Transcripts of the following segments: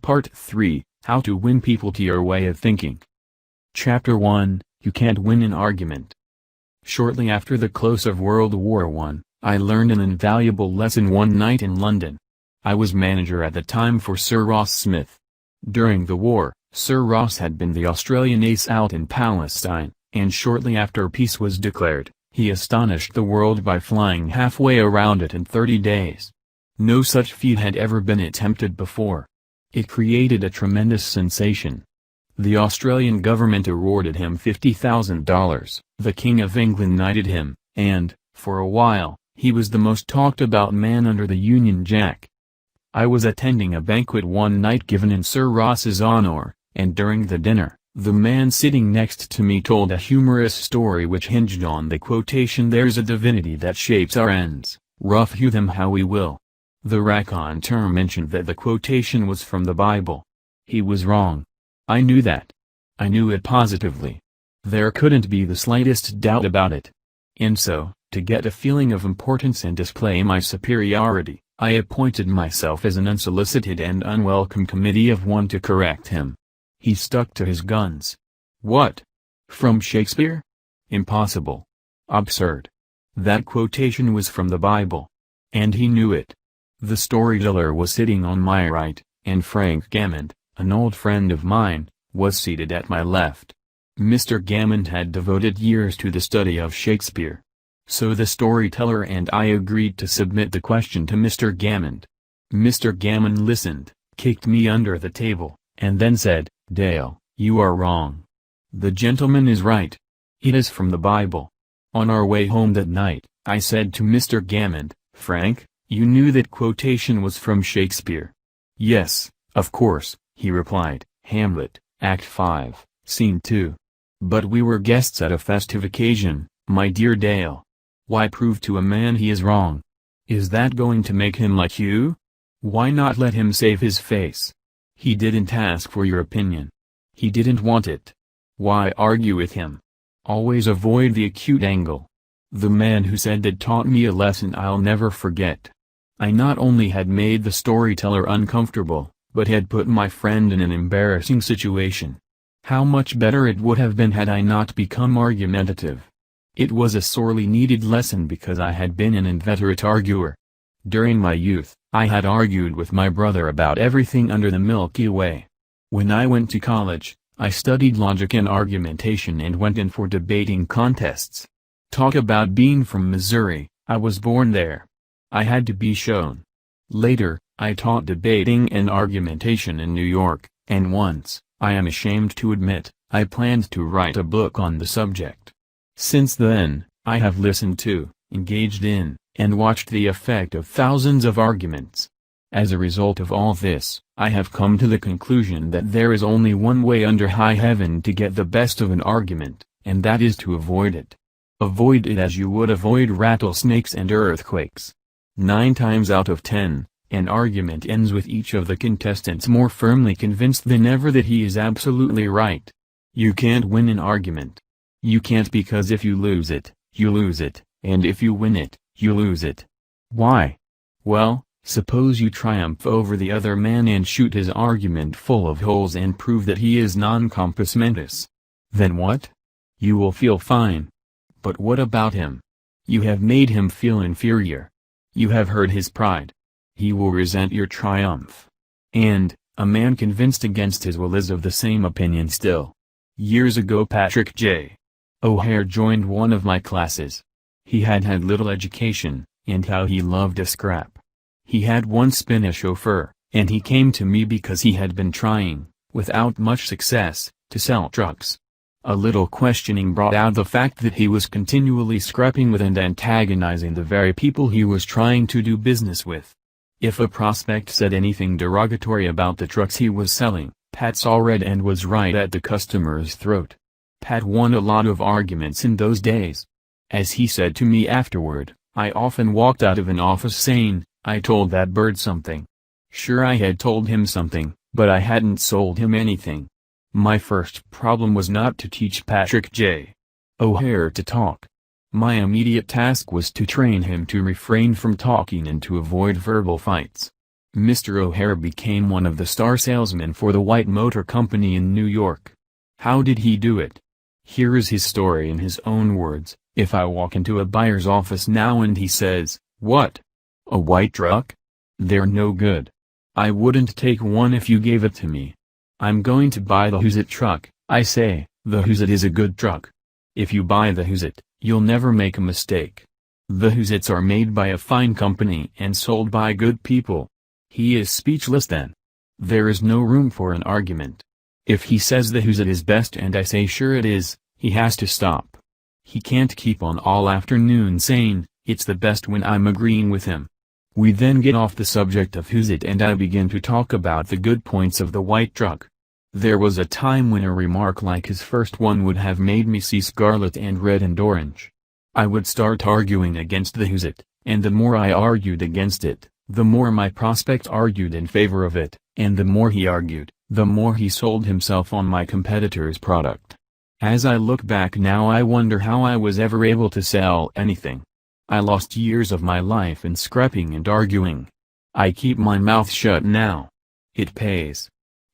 Part 3, How to Win People to Your Way of Thinking. Chapter 1, You Can't Win an Argument. Shortly after the close of World War I, I learned an invaluable lesson one night in London. I was manager at the time for Sir Ross Smith. During the war, Sir Ross had been the Australian ace out in Palestine, and shortly after peace was declared, he astonished the world by flying halfway around it in 30 days. No such feat had ever been attempted before. It created a tremendous sensation. The Australian government awarded him $50,000, the King of England knighted him, and, for a while, he was the most talked about man under the Union Jack. I was attending a banquet one night given in Sir Ross's honor, and during the dinner, the man sitting next to me told a humorous story which hinged on the quotation, "There's a divinity that shapes our ends, rough hew them how we will." The raconteur mentioned that the quotation was from the Bible. He was wrong. I knew that. I knew it positively. There couldn't be the slightest doubt about it. And so, to get a feeling of importance and display my superiority, I appointed myself as an unsolicited and unwelcome committee of one to correct him. He stuck to his guns. What? From Shakespeare? Impossible. Absurd. That quotation was from the Bible. And he knew it. The storyteller was sitting on my right, and Frank Gammond, an old friend of mine, was seated at my left. Mr. Gammond had devoted years to the study of Shakespeare. So the storyteller and I agreed to submit the question to Mr. Gammond. Mr. Gammond listened, kicked me under the table, and then said, "Dale, you are wrong. The gentleman is right. It is from the Bible." On our way home that night, I said to Mr. Gammond, "Frank, you knew that quotation was from Shakespeare?" "Yes, of course," he replied, "Hamlet, Act 5, Scene 2. But we were guests at a festive occasion, my dear Dale. Why prove to a man he is wrong? Is that going to make him like you? Why not let him save his face? He didn't ask for your opinion. He didn't want it. Why argue with him? Always avoid the acute angle." The man who said that taught me a lesson I'll never forget. I not only had made the storyteller uncomfortable, but had put my friend in an embarrassing situation. How much better it would have been had I not become argumentative. It was a sorely needed lesson because I had been an inveterate arguer. During my youth, I had argued with my brother about everything under the Milky Way. When I went to college, I studied logic and argumentation and went in for debating contests. Talk about being from Missouri, I was born there. I had to be shown. Later, I taught debating and argumentation in New York, and once, I am ashamed to admit, I planned to write a book on the subject. Since then, I have listened to, engaged in, and watched the effect of thousands of arguments. As a result of all this, I have come to the conclusion that there is only one way under high heaven to get the best of an argument, and that is to avoid it. Avoid it as you would avoid rattlesnakes and earthquakes. 9 times out of 10, an argument ends with each of the contestants more firmly convinced than ever that he is absolutely right. You can't win an argument. You can't, because if you lose it, you lose it, and if you win it, you lose it. Why? Well, suppose you triumph over the other man and shoot his argument full of holes and prove that he is non compos mentis. Then what? You will feel fine. But what about him? You have made him feel inferior. You have hurt his pride. He will resent your triumph. And, a man convinced against his will is of the same opinion still. Years ago Patrick J. O'Hare joined one of my classes. He had had little education, and how he loved a scrap. He had once been a chauffeur, and he came to me because he had been trying, without much success, to sell trucks. A little questioning brought out the fact that he was continually scrapping with and antagonizing the very people he was trying to do business with. If a prospect said anything derogatory about the trucks he was selling, Pat saw red and was right at the customer's throat. Pat won a lot of arguments in those days. As he said to me afterward, I often walked out of an office saying, "I told that bird something." Sure, I had told him something, but I hadn't sold him anything. My first problem was not to teach Patrick J. O'Hare to talk. My immediate task was to train him to refrain from talking and to avoid verbal fights. Mr. O'Hare became one of the star salesmen for the White Motor Company in New York. How did he do it? Here is his story in his own words. If I walk into a buyer's office now and he says, "What? A white truck? They're no good. I wouldn't take one if you gave it to me. I'm going to buy the Who's It truck," I say. The Who's It is a good truck. If you buy the Who's It, you'll never make a mistake. The Who's It's are made by a fine company and sold by good people. He is speechless then. There is no room for an argument. If he says the Who's It is best and I say sure it is, he has to stop. He can't keep on all afternoon saying, it's the best when I'm agreeing with him. We then get off the subject of Who's It and I begin to talk about the good points of the white truck. There was a time when a remark like his first one would have made me see scarlet and red and orange. I would start arguing against the Who's It, and the more I argued against it, the more my prospect argued in favor of it, and the more he argued, the more he sold himself on my competitor's product. As I look back now I wonder how I was ever able to sell anything. I lost years of my life in scrapping and arguing. I keep my mouth shut now. It pays.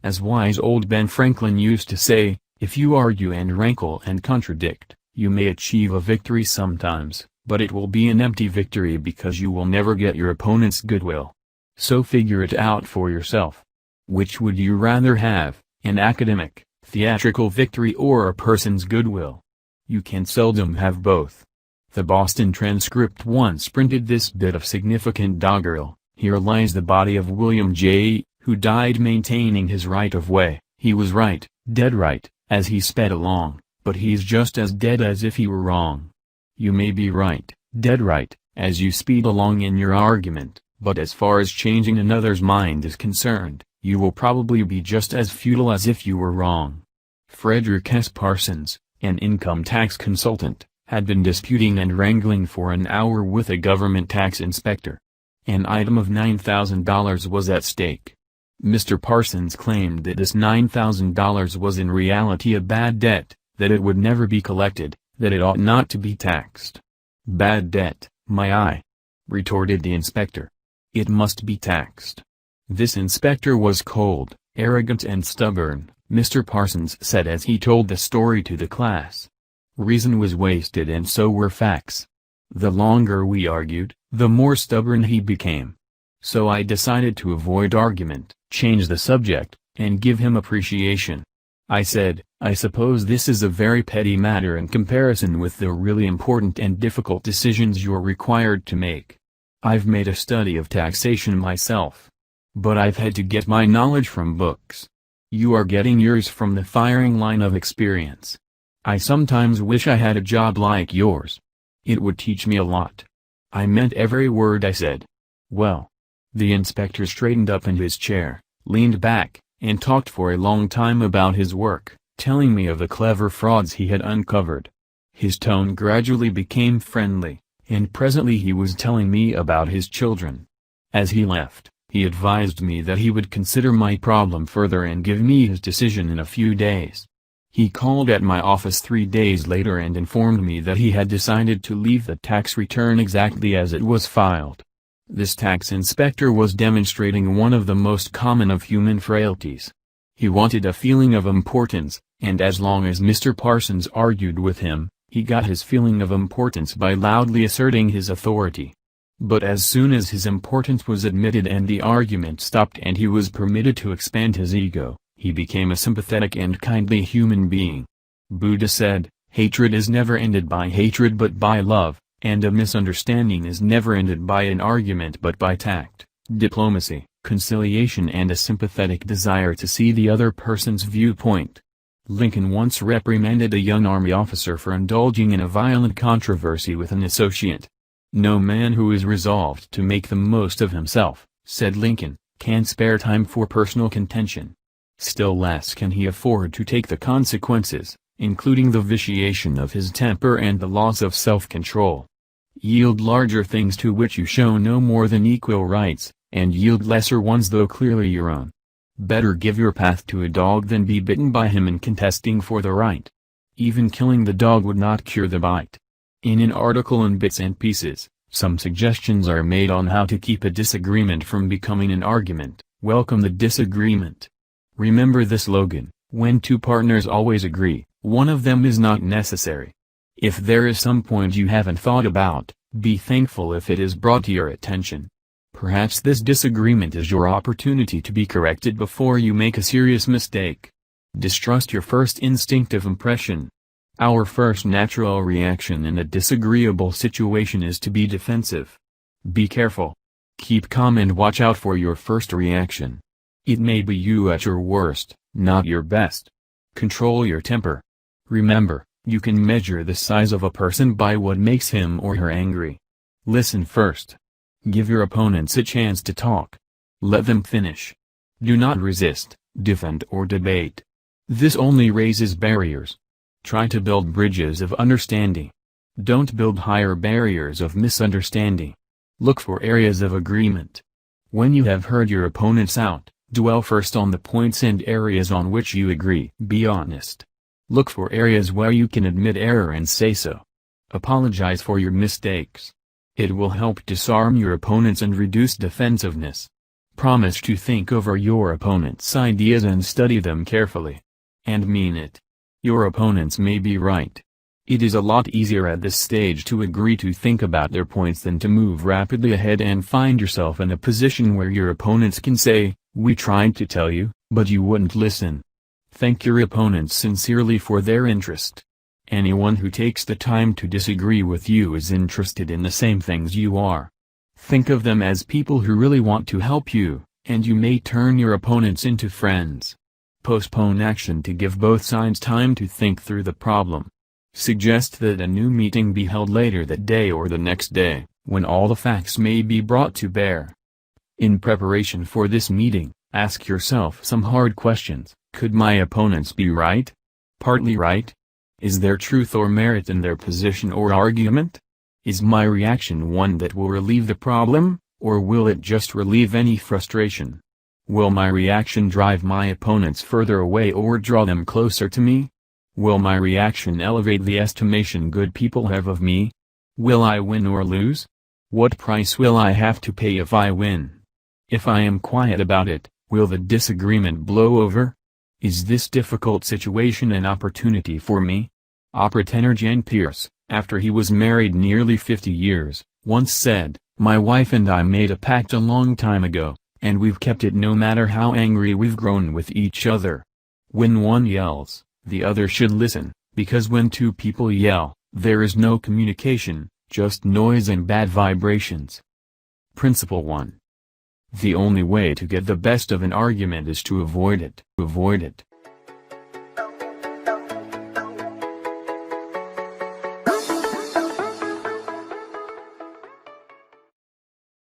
As wise old Ben Franklin used to say, if you argue and rankle and contradict, you may achieve a victory sometimes, but it will be an empty victory because you will never get your opponent's goodwill. So figure it out for yourself. Which would you rather have, an academic, theatrical victory or a person's goodwill? You can seldom have both. The Boston Transcript once printed this bit of significant doggerel: here lies the body of William J., who died maintaining his right of way. He was right, dead right, as he sped along, but he's just as dead as if he were wrong. You may be right, dead right, as you speed along in your argument, but as far as changing another's mind is concerned, you will probably be just as futile as if you were wrong. Frederick S. Parsons, an income tax consultant, had been disputing and wrangling for an hour with a government tax inspector. An item of $9,000 was at stake. Mr. Parsons claimed that this $9,000 was in reality a bad debt, that it would never be collected, that it ought not to be taxed. "Bad debt, my eye," retorted the inspector. "It must be taxed." This inspector was cold, arrogant and stubborn, Mr. Parsons said as he told the story to the class. Reason was wasted and so were facts. The longer we argued, the more stubborn he became. So I decided to avoid argument, change the subject, and give him appreciation. I said, I suppose this is a very petty matter in comparison with the really important and difficult decisions you're required to make. I've made a study of taxation myself. But I've had to get my knowledge from books. You are getting yours from the firing line of experience. I sometimes wish I had a job like yours. It would teach me a lot. I meant every word I said. Well. The inspector straightened up in his chair, leaned back, and talked for a long time about his work, telling me of the clever frauds he had uncovered. His tone gradually became friendly, and presently he was telling me about his children. As he left, he advised me that he would consider my problem further and give me his decision in a few days. He called at my office 3 days later and informed me that he had decided to leave the tax return exactly as it was filed. This tax inspector was demonstrating one of the most common of human frailties. He wanted a feeling of importance, and as long as Mr. Parsons argued with him, he got his feeling of importance by loudly asserting his authority. But as soon as his importance was admitted and the argument stopped and he was permitted to expand his ego, he became a sympathetic and kindly human being. Buddha said, hatred is never ended by hatred but by love, and a misunderstanding is never ended by an argument but by tact, diplomacy, conciliation and a sympathetic desire to see the other person's viewpoint. Lincoln once reprimanded a young army officer for indulging in a violent controversy with an associate. "No man who is resolved to make the most of himself," said Lincoln, "can spare time for personal contention. Still less can he afford to take the consequences, including the vitiation of his temper and the loss of self-control. Yield larger things to which you show no more than equal rights, and yield lesser ones though clearly your own. Better give your path to a dog than be bitten by him in contesting for the right. Even killing the dog would not cure the bite." In an article in Bits and Pieces, Some suggestions are made on how to keep a disagreement from becoming an argument. Welcome the disagreement. Remember the slogan, when two partners always agree, one of them is not necessary. If there is some point you haven't thought about, be thankful if it is brought to your attention. Perhaps this disagreement is your opportunity to be corrected before you make a serious mistake. Distrust your first instinctive impression. Our first natural reaction in a disagreeable situation is to be defensive. Be careful. Keep calm and watch out for your first reaction. It may be you at your worst, not your best. Control your temper. Remember, you can measure the size of a person by what makes him or her angry. Listen first. Give your opponents a chance to talk. Let them finish. Do not resist, defend or debate. This only raises barriers. Try to build bridges of understanding. Don't build higher barriers of misunderstanding. Look for areas of agreement. When you have heard your opponents out, dwell first on the points and areas on which you agree. Be honest. Look for areas where you can admit error and say so. Apologize for your mistakes. It will help disarm your opponents and reduce defensiveness. Promise to think over your opponent's ideas and study them carefully. And mean it. Your opponents may be right. It is a lot easier at this stage to agree to think about their points than to move rapidly ahead and find yourself in a position where your opponents can say, "We tried to tell you, but you wouldn't listen." Thank your opponents sincerely for their interest. Anyone who takes the time to disagree with you is interested in the same things you are. Think of them as people who really want to help you, and you may turn your opponents into friends. Postpone action to give both sides time to think through the problem. Suggest that a new meeting be held later that day or the next day, when all the facts may be brought to bear. In preparation for this meeting, ask yourself some hard questions. Could my opponents be right? Partly right? Is there truth or merit in their position or argument? Is my reaction one that will relieve the problem, or will it just relieve any frustration? Will my reaction drive my opponents further away or draw them closer to me? Will my reaction elevate the estimation good people have of me? Will I win or lose? What price will I have to pay if I win? If I am quiet about it, will the disagreement blow over? Is this difficult situation an opportunity for me? Opera tenor Jan Pierce, after he was married nearly 50 years, once said, "My wife and I made a pact a long time ago, and we've kept it no matter how angry we've grown with each other. When one yells, the other should listen, because when two people yell, there is no communication, just noise and bad vibrations." Principle 1. The only way to get the best of an argument is to avoid it.